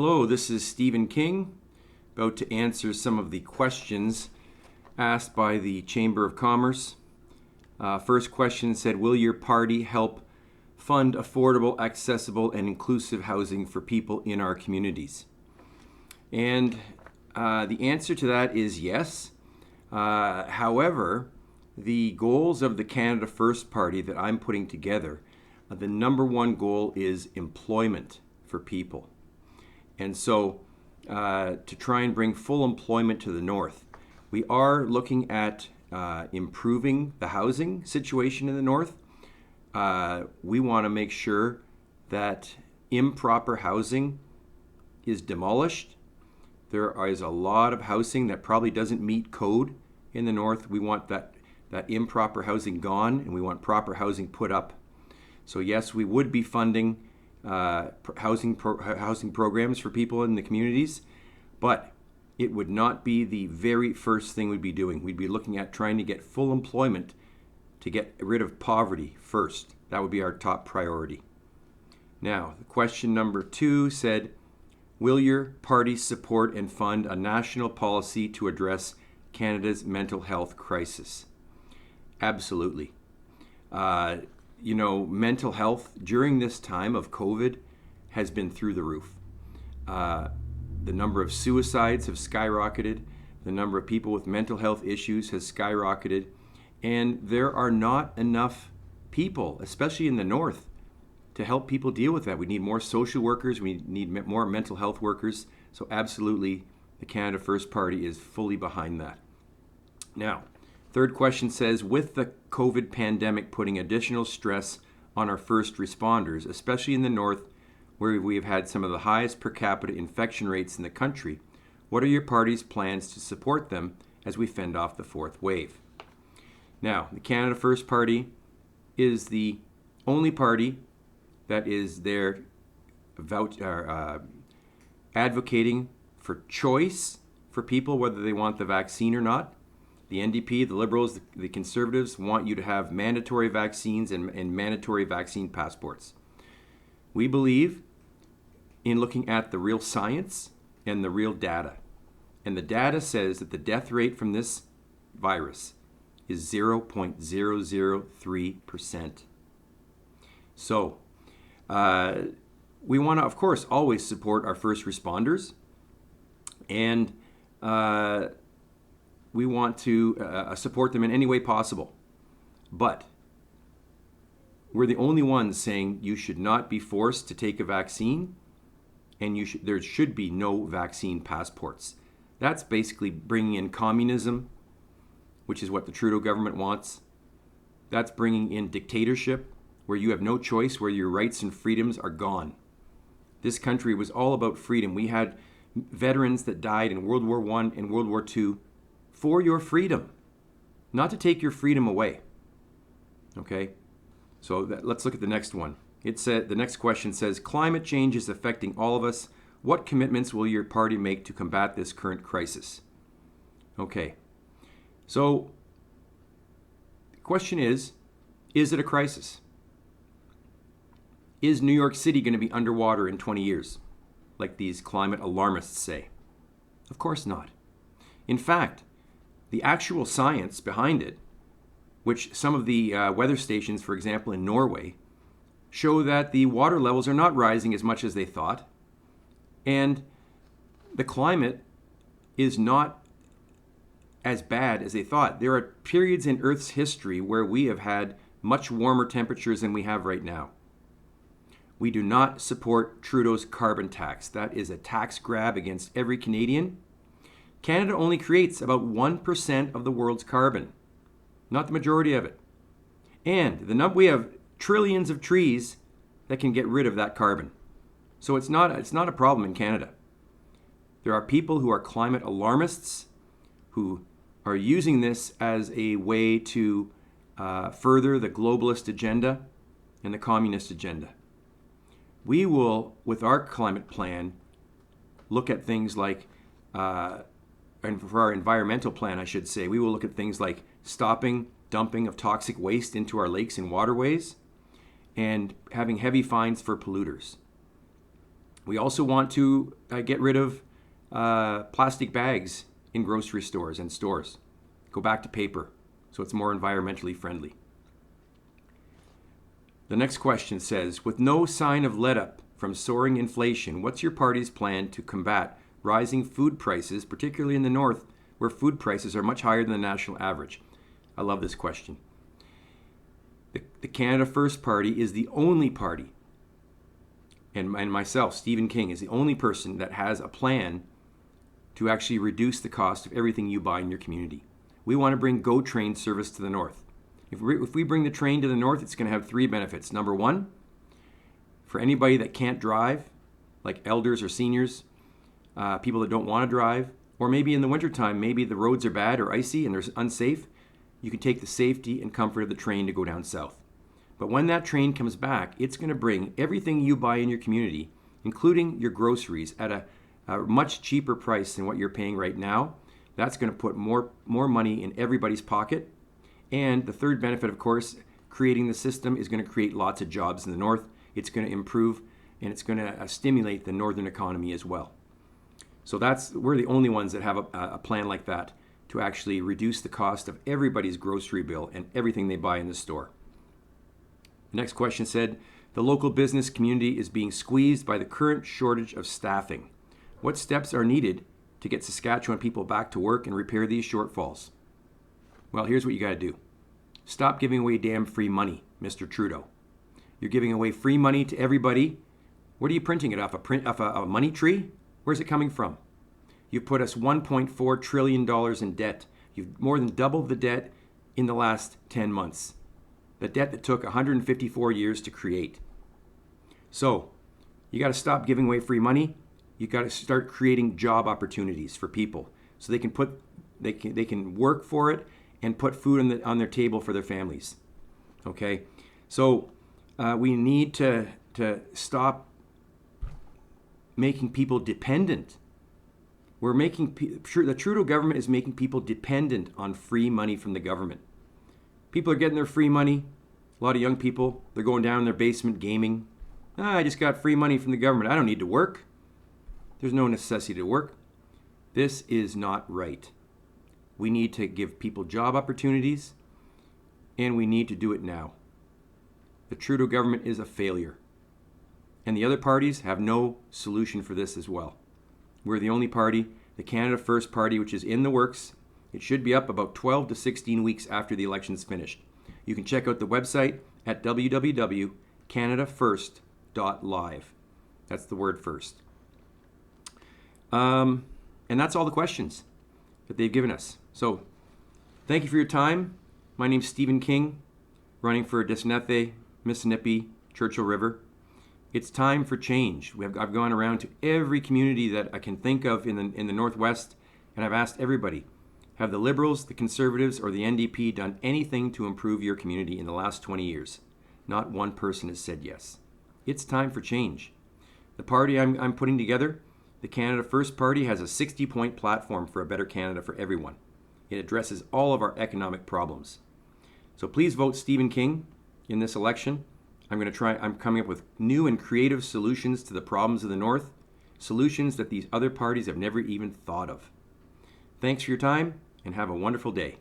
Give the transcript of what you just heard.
Hello, this is Stephen King, about to answer some of the questions asked by the Chamber of Commerce. First question said, will your party help fund affordable, accessible, and inclusive housing for people in our communities? And the answer to that is yes. However, the goals of the Canada First Party that I'm putting together, the number one goal is employment for people. And so to try and bring full employment to the North, we are looking at improving the housing situation in the North. We want to make sure that improper housing is demolished. There is a lot of housing that probably doesn't meet code in the North. We want that improper housing gone, and we want proper housing put up. So yes, we would be funding housing programs for people in the communities, but it would not be the very first thing we'd be doing. We'd be looking at trying to get full employment to get rid of poverty first. That would be our top priority. Now, question number 2 said, will your party support and fund a national policy to address Canada's mental health crisis? Absolutely. Mental health during this time of COVID has been through the roof. The number of suicides have skyrocketed. The number of people with mental health issues has skyrocketed. And there are not enough people, especially in the North, to help people deal with that. We need more social workers. We need more mental health workers. So absolutely, the Canada First Party is fully behind that. Now, third question says, with the COVID pandemic putting additional stress on our first responders, especially in the North, where we have had some of the highest per capita infection rates in the country, what are your party's plans to support them as we fend off the fourth wave? Now, the Canada First Party is the only party that is there advocating for choice for people, whether they want the vaccine or not. The NDP, the Liberals, the Conservatives want you to have mandatory vaccines and mandatory vaccine passports. We believe in looking at the real science and the real data. And the data says that the death rate from this virus is 0.003%. So we want to, of course, always support our first responders. And we want to support them in any way possible. But we're the only ones saying you should not be forced to take a vaccine, and there should be no vaccine passports. That's basically bringing in communism, which is what the Trudeau government wants. That's bringing in dictatorship, where you have no choice, where your rights and freedoms are gone. This country was all about freedom. We had veterans that died in World War I and World War II for your freedom, not to take your freedom away. Okay, so let's look at the next one. The next question says, climate change is affecting all of us. What commitments will your party make to combat this current crisis? Okay, so the question is it a crisis? Is New York City going to be underwater in 20 years, like these climate alarmists say? Of course not. In fact, the actual science behind it, which some of the weather stations, for example, in Norway, show that the water levels are not rising as much as they thought, and the climate is not as bad as they thought. There are periods in Earth's history where we have had much warmer temperatures than we have right now. We do not support Trudeau's carbon tax. That is a tax grab against every Canadian. Canada only creates about 1% of the world's carbon, not the majority of it. And we have trillions of trees that can get rid of that carbon. So it's not a problem in Canada. There are people who are climate alarmists who are using this as a way to further the globalist agenda and the communist agenda. We will, with our climate plan, look at things like and for our environmental plan, I should say, we will look at things like stopping dumping of toxic waste into our lakes and waterways and having heavy fines for polluters. We also want to get rid of plastic bags in grocery stores and stores. Go back to paper so it's more environmentally friendly. The next question says, with no sign of let-up from soaring inflation, what's your party's plan to combat rising food prices, particularly in the north, where food prices are much higher than the national average? I love this question. The Canada First Party is the only party, and myself, Stephen King, is the only person that has a plan to actually reduce the cost of everything you buy in your community. We want to bring GO Train service to the north. If we bring the train to the north, it's going to have 3 benefits. Number 1, for anybody that can't drive, like elders or seniors, people that don't want to drive, or maybe in the wintertime, maybe the roads are bad or icy and they're unsafe, you can take the safety and comfort of the train to go down south. But when that train comes back, it's going to bring everything you buy in your community, including your groceries, at a much cheaper price than what you're paying right now. That's going to put more money in everybody's pocket. And the third benefit, of course, creating the system is going to create lots of jobs in the north. It's going to improve and it's going to stimulate the northern economy as well. So we're the only ones that have a plan like that to actually reduce the cost of everybody's grocery bill and everything they buy in the store. The next question said, the local business community is being squeezed by the current shortage of staffing. What steps are needed to get Saskatchewan people back to work and repair these shortfalls? Well, here's what you got to do. Stop giving away damn free money, Mr. Trudeau. You're giving away free money to everybody. What are you printing it off? A money tree? Where's it coming from? You've put us $1.4 trillion in debt. You've more than doubled the debt in the last 10 months. The debt that took 154 years to create. So, you got to stop giving away free money. You got to start creating job opportunities for people so they can work for it and put food on their table for their families. Okay? So, we need to stop making people dependent. The Trudeau government is making people dependent on free money from the government. People are getting their free money. A lot of young people, they're going down in their basement gaming. I just got free money from the government. I don't need to work. There's no necessity to work. This is not right. We need to give people job opportunities, and we need to do it now. The Trudeau government is a failure, and the other parties have no solution for this as well. We're the only party, the Canada First Party, which is in the works. It should be up about 12 to 16 weeks after the election's finished. You can check out the website at www.canadafirst.live. That's the word first. And that's all the questions that they've given us. So thank you for your time. My name's Stephen King, running for Disnefe, Missinippi, Churchill River. It's time for change. I've gone around to every community that I can think of in the Northwest, and I've asked everybody, have the Liberals, the Conservatives, or the NDP done anything to improve your community in the last 20 years? Not one person has said yes. It's time for change. The party I'm putting together, the Canada First Party, has a 60-point platform for a better Canada for everyone. It addresses all of our economic problems. So please vote Stephen King in this election. I'm coming up with new and creative solutions to the problems of the North, solutions that these other parties have never even thought of. Thanks for your time, and have a wonderful day.